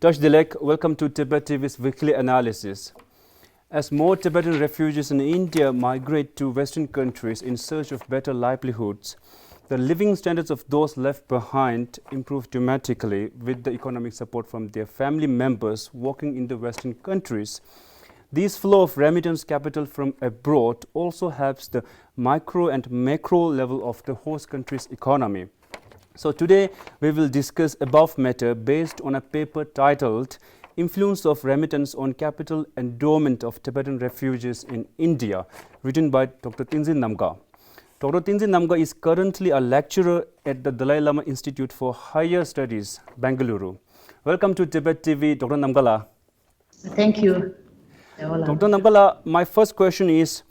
Tosh Dilek, welcome to Tibet TV's weekly analysis. As more Tibetan refugees in India migrate to Western countries in search of better livelihoods, the living standards of those left behind improve dramatically with the economic support from their family members working in the Western countries. This flow of remittance capital from abroad also helps the micro and macro level of the host country's economy. So today we will discuss above matter based on a paper titled Influence of Remittance on Capital Endowment of Tibetan Refugees in India, written by Dr. Tenzin Namga. Dr. Tenzin Namga is currently a lecturer at the Dalai Lama Institute for Higher Studies, Bengaluru. Welcome to Tibet TV, Dr. Namgala. Thank you. Dr. Namgala, my first question is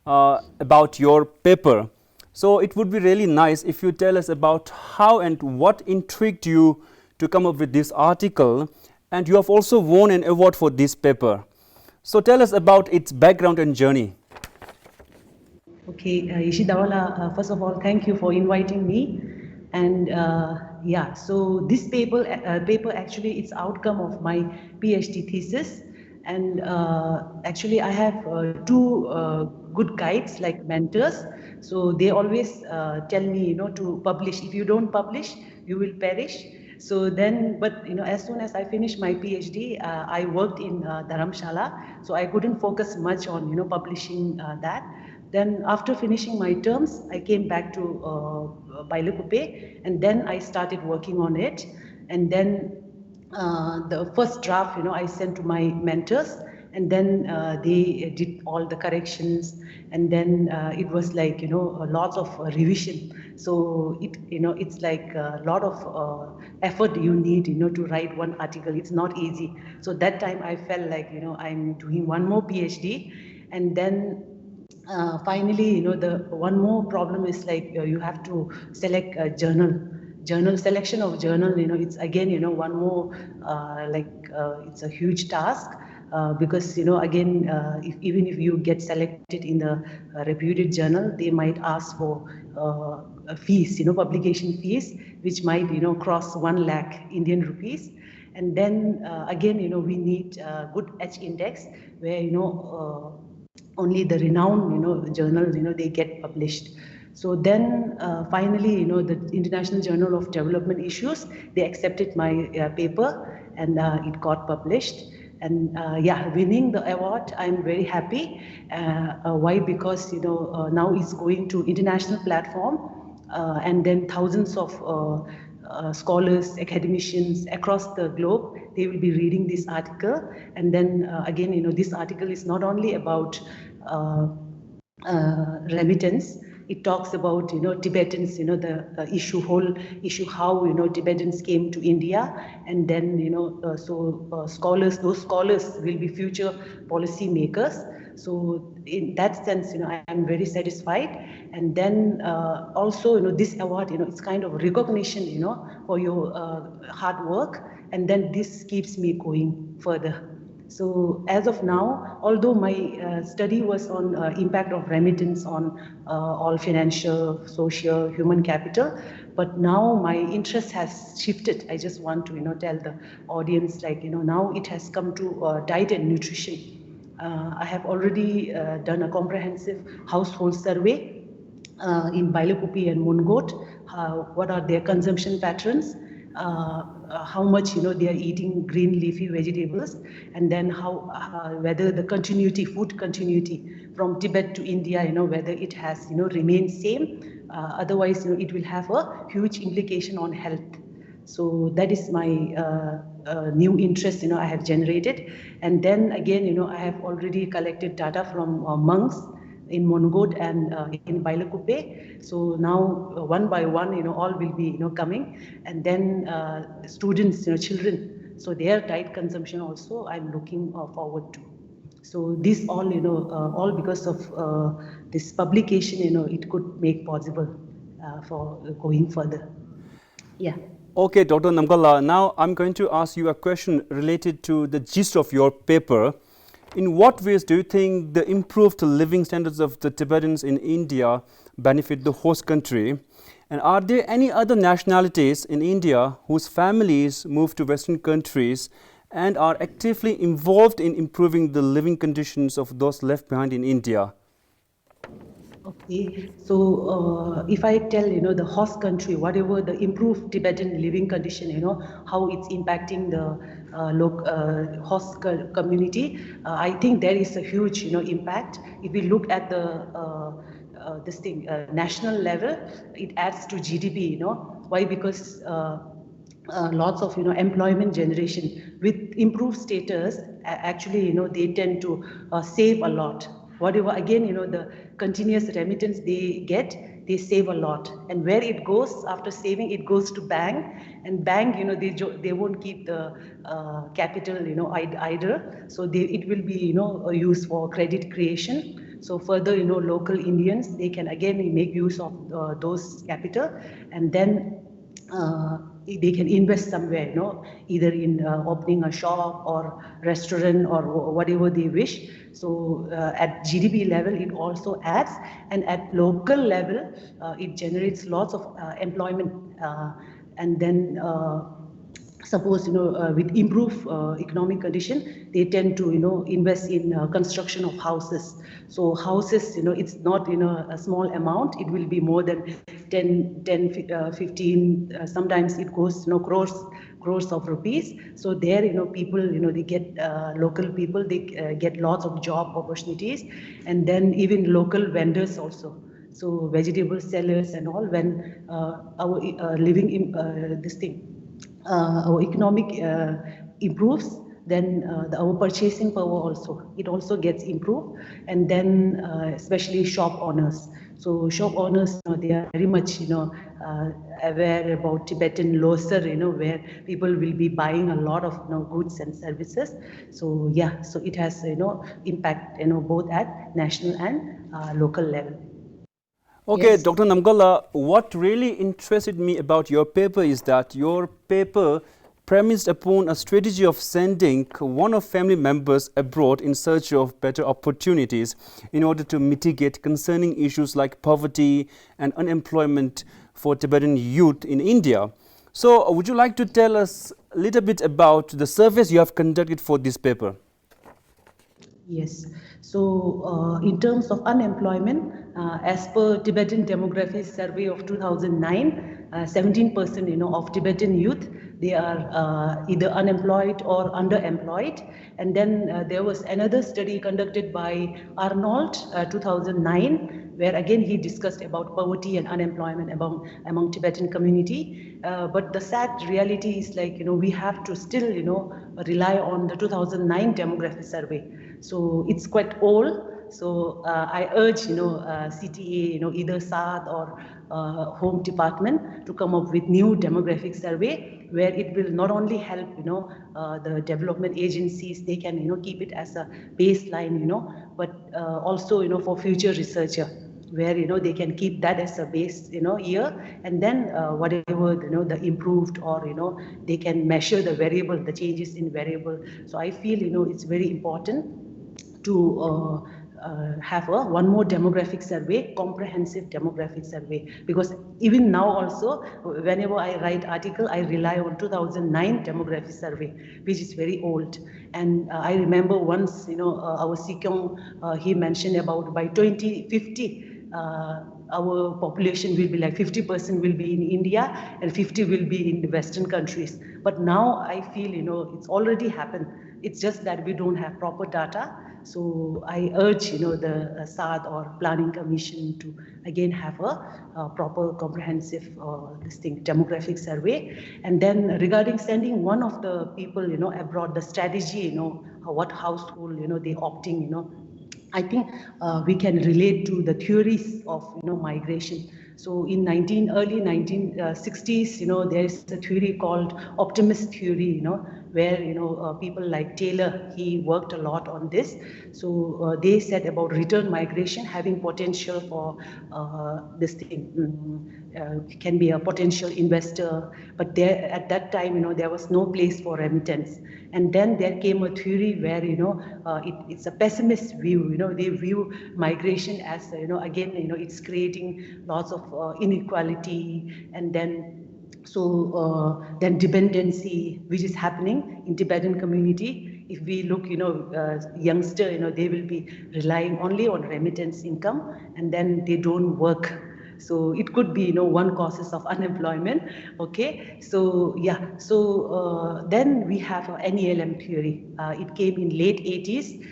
about your paper. So it would be really nice if you tell us about how and what intrigued you to come up with this article, and you have also won an award for this paper. So tell us about its background and journey. Okay, Ishidawala, first of all, thank you for inviting me. And so this paper actually it's outcome of my PhD thesis. And actually I have two good guides like mentors. So they always tell me, to publish. If you don't publish, you will perish. So then, but as soon as I finished my PhD, I worked in Dharamshala. So I couldn't focus much on, publishing that. Then after finishing my terms, I came back to Bailakuppe, and then I started working on it. And then the first draft, I sent to my mentors, and then they did all the corrections, and then it was like lots of revision. So it's like a lot of effort you need to write one article. It's not easy. So that time I felt like I'm doing one more PhD, and then finally the one more problem is like you have to select a journal selection of journal. It's again one more it's a huge task. Because again even if you get selected in the reputed journal, they might ask for fees, publication fees, which might cross 1 lakh Indian rupees. And then again we need good H index where only the renowned journals they get published. So then finally the International Journal of Development Issues, they accepted my paper, and it got published. And winning the award, I'm very happy. Why? Because now it's going to international platform, and then thousands of scholars, academicians across the globe, they will be reading this article. And then again this article is not only about remittance. It talks about Tibetans, the whole issue how Tibetans came to India, and then scholars, those scholars will be future policy makers. So in that sense, I am very satisfied. And then also this award, it's kind of recognition, for your hard work, and then this keeps me going further. So as of now, although my study was on impact of remittance on all financial, social, human capital, but now my interest has shifted. I just want to tell the audience now it has come to diet and nutrition. I have already done a comprehensive household survey in Bailakuppe and Mungot. What are their consumption patterns? How much they are eating green leafy vegetables, and then how whether the food continuity from Tibet to India, whether it has remained same. Otherwise, it will have a huge implication on health. So that is my new interest I have generated. And then again I have already collected data from monks in Mongot and in Bailakuppe. So now one by one, all will be coming, and then students, children. So their diet consumption also I'm looking forward to. So this all, all because of this publication, it could make possible for going further. Yeah. Okay, Dr. Namgala, now I'm going to ask you a question related to the gist of your paper. In what ways do you think the improved living standards of the Tibetans in India benefit the host country? And are there any other nationalities in India whose families move to Western countries and are actively involved in improving the living conditions of those left behind in India. Okay, so if I tell, the host country, whatever the improved Tibetan living condition, how it's impacting the host community, I think there is a huge, impact. If we look at the national level, it adds to GDP, Why? Because lots of employment generation with improved status actually they tend to save a lot, whatever again the continuous remittance they get, they save a lot, and where it goes after saving, it goes to bank, and bank they won't keep the capital either, so it will be used for credit creation. So further local Indians, they can again make use of those capital, and then they can invest somewhere, either in opening a shop or restaurant or whatever they wish. So at GDP level, it also adds, and at local level, it generates lots of employment, and then suppose with improved economic condition, they tend to invest in construction of houses. So houses, it's not a small amount, it will be more than 15, sometimes it goes crores of rupees. So there people they get local people, they get lots of job opportunities, and then even local vendors also, so vegetable sellers and all, when our living in this thing our economic improves, then our purchasing power also, it also gets improved, and then especially shop owners. So shop owners, they are very much aware about Tibetan Losar, where people will be buying a lot of goods and services. So yeah, so it has impact both at national and local level. Okay, Yes. Dr. Namgala, what really interested me about your paper is that your paper premised upon a strategy of sending one of family members abroad in search of better opportunities in order to mitigate concerning issues like poverty and unemployment for Tibetan youth in India. So, would you like to tell us a little bit about the surveys you have conducted for this paper? Yes. So in terms of unemployment, as per Tibetan Demography Survey of 2009, 17% of Tibetan youth, they are either unemployed or underemployed. And then there was another study conducted by Arnold, 2009, where again he discussed about poverty and unemployment among Tibetan community. But the sad reality is like, we have to still, rely on the 2009 demography survey. So it's quite old. So I urge, CTA, either SAD or Home Department to come up with new demographic survey where it will not only help, the development agencies, they can, keep it as a baseline, but also, for future researcher, where they can keep that as a base year, and then whatever the improved, or they can measure the variable, the changes in variable. So I feel it's very important to have one more demographic survey, comprehensive demographic survey, because even now also, whenever I write article, I rely on 2009 demographic survey, which is very old. And I remember once, our Sikyong, he mentioned about by 2050, our population will be like 50% will be in India and 50 will be in the Western countries. But now I feel, it's already happened. It's just that we don't have proper data. So I urge, the SAD or Planning Commission to again have a proper comprehensive demographic survey. And then regarding sending one of the people, abroad, the strategy, what household, they opting, I think we can relate to the theories of migration. So in early 1960s, there is a theory called optimist theory, where people like Taylor, he worked a lot on this. So they said about return migration having potential for this thing. Can be a potential investor, but there at that time, there was no place for remittance. And then there came a theory where it's a pessimist view. They view migration as again it's creating lots of inequality, and then So then dependency, which is happening in Tibetan community, if we look, youngster, they will be relying only on remittance income, and then they don't work. So it could be, one causes of unemployment. Okay. So yeah. So then we have NELM theory. It came in late 80s.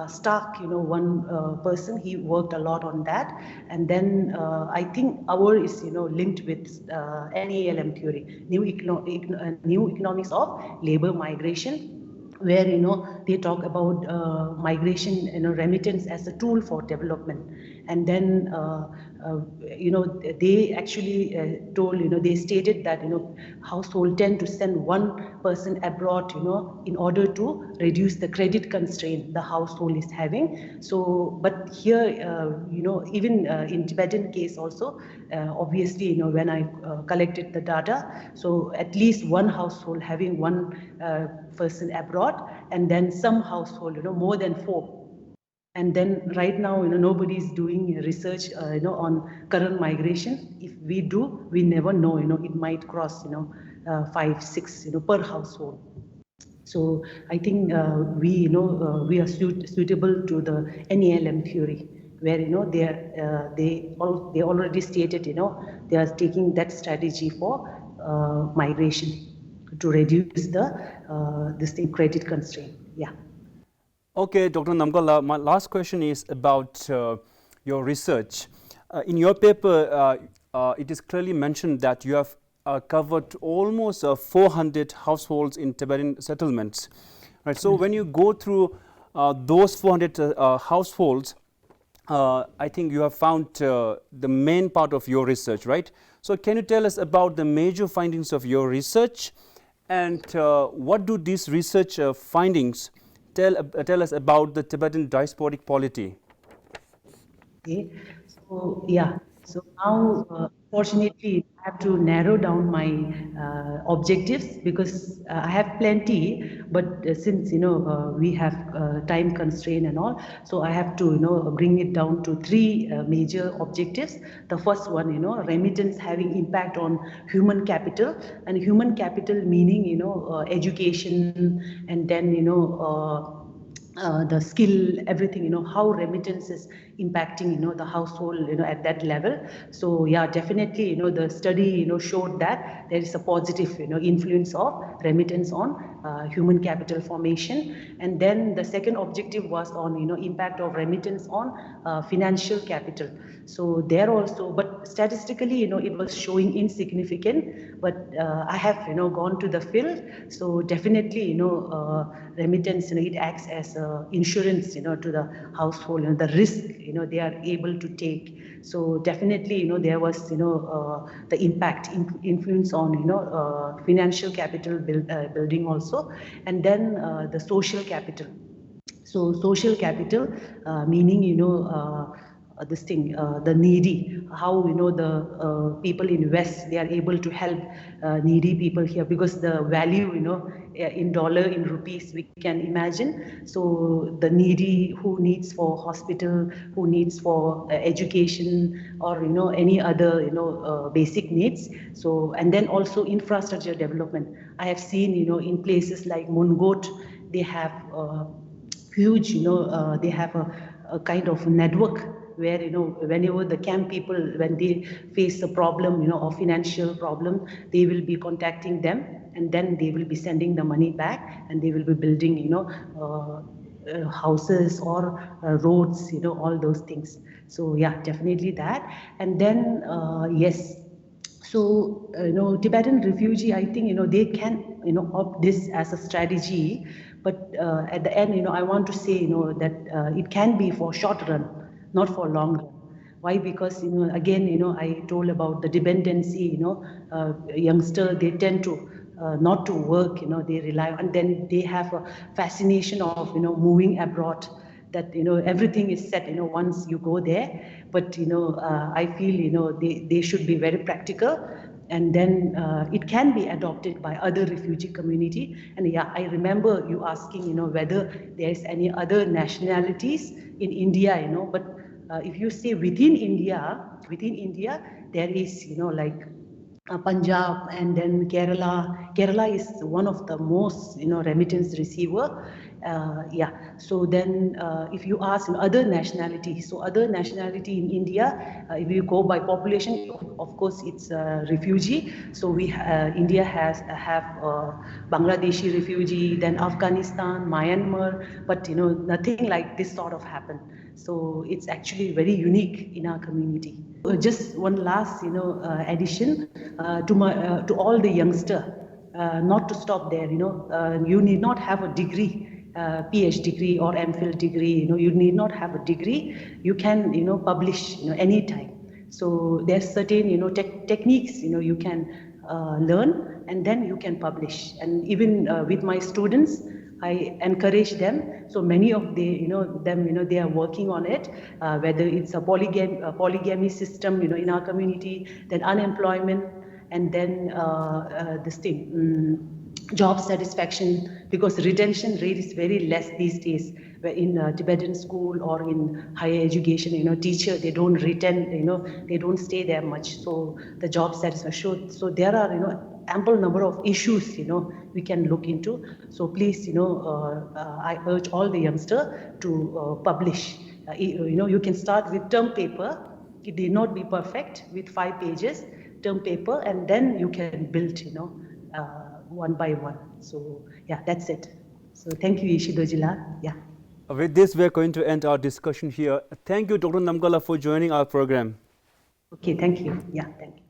Stark, one person, he worked a lot on that. And then I think our is, linked with NELM theory, new economics of labor migration, where they talk about migration, remittance as a tool for development. And then they actually told, they stated that household tend to send one person abroad, in order to reduce the credit constraint the household is having. So but here, even in Tibetan case also, obviously, when I collected the data, so at least one household having one person abroad, and then some household, more than 4. And then right now, nobody is doing research, on current migration. If we do, we never know, it might cross, 5, 6, per household. So I think we are suitable to the NELM theory, where they already stated, they are taking that strategy for migration to reduce this thing, credit constraint. Yeah. Okay, Dr. Namgala, my last question is about your research. In your paper, it is clearly mentioned that you have covered almost 400 households in Tibetan settlements. Right. So when you go through those 400 households, I think you have found the main part of your research, right? So can you tell us about the major findings of your research, and what do these research findings tell us about the Tibetan diasporic polity? Okay. So yeah. So now, fortunately, I have to narrow down my objectives, because I have plenty, but since we have time constraint and all, so I have to bring it down to 3 major objectives. The first one, remittance having impact on human capital, and human capital meaning education, and then the skill, everything, how remittance is impacting, the household, at that level. So yeah, definitely, the study, showed that there is a positive, influence of remittance on human capital formation. And then the second objective was on, impact of remittance on financial capital. So there also, but statistically, it was showing insignificant, but I have, gone to the field. So definitely, remittance, it acts as insurance, to the household, the risk, they are able to take. So definitely, there was, the impact, influence on, financial capital building also. And then the social capital. So social capital, meaning, this thing, the needy, how, the people in West, they are able to help needy people here, because the value, in dollar, in rupees, we can imagine. So the needy who needs for hospital, who needs for education, or, any other, basic needs. So, and then also infrastructure development. I have seen, in places like Mungot, they have huge, they have a kind of network, where whenever the camp people, when they face a problem, or financial problem, they will be contacting them, and then they will be sending the money back, and they will be building, houses or roads, all those things. So yeah, definitely that. And then yes, so, Tibetan refugee, I think, they can, opt this as a strategy, but at the end, I want to say, that it can be for short run, not for long run. Why? Because, again, I told about the dependency, youngster, they tend to not to work, they rely, and then they have a fascination of, moving abroad, that everything is set once you go there. But I feel they should be very practical, and then it can be adopted by other refugee community. And yeah, I remember you asking whether there is any other nationalities in India, but if you say within India, there is like Punjab, and then Kerala. Kerala is one of the most, remittance receiver. Yeah. So then, if you ask other nationality, so other nationality in India, if you go by population, of course, it's refugee. So India have Bangladeshi refugee, then Afghanistan, Myanmar, but nothing like this sort of happened. So it's actually very unique in our community. Just one last, addition to all the youngster, not to stop there. You need not have a degree, PhD degree or MPhil degree. You need not have a degree. You can, publish, anytime. So there's certain, techniques, you can learn, and then you can publish. And even with my students, I encourage them. So many of them, they are working on it. Whether it's a polygamy system, in our community, then unemployment, and then this thing. Job satisfaction, because retention rate is very less these days. In Tibetan school or in higher education, teacher, they don't retain, they don't stay there much. So the job satisfaction. So there are, ample number of issues, we can look into. So please, I urge all the youngster to publish. You can start with term paper. It need not be perfect, with 5 pages, term paper, and then you can build, one by one. So yeah, that's it. So thank you, Ishidojila. Yeah. With this, we're going to end our discussion here. Thank you, Dr. Namgala, for joining our program. Okay, thank you. Yeah, thank you.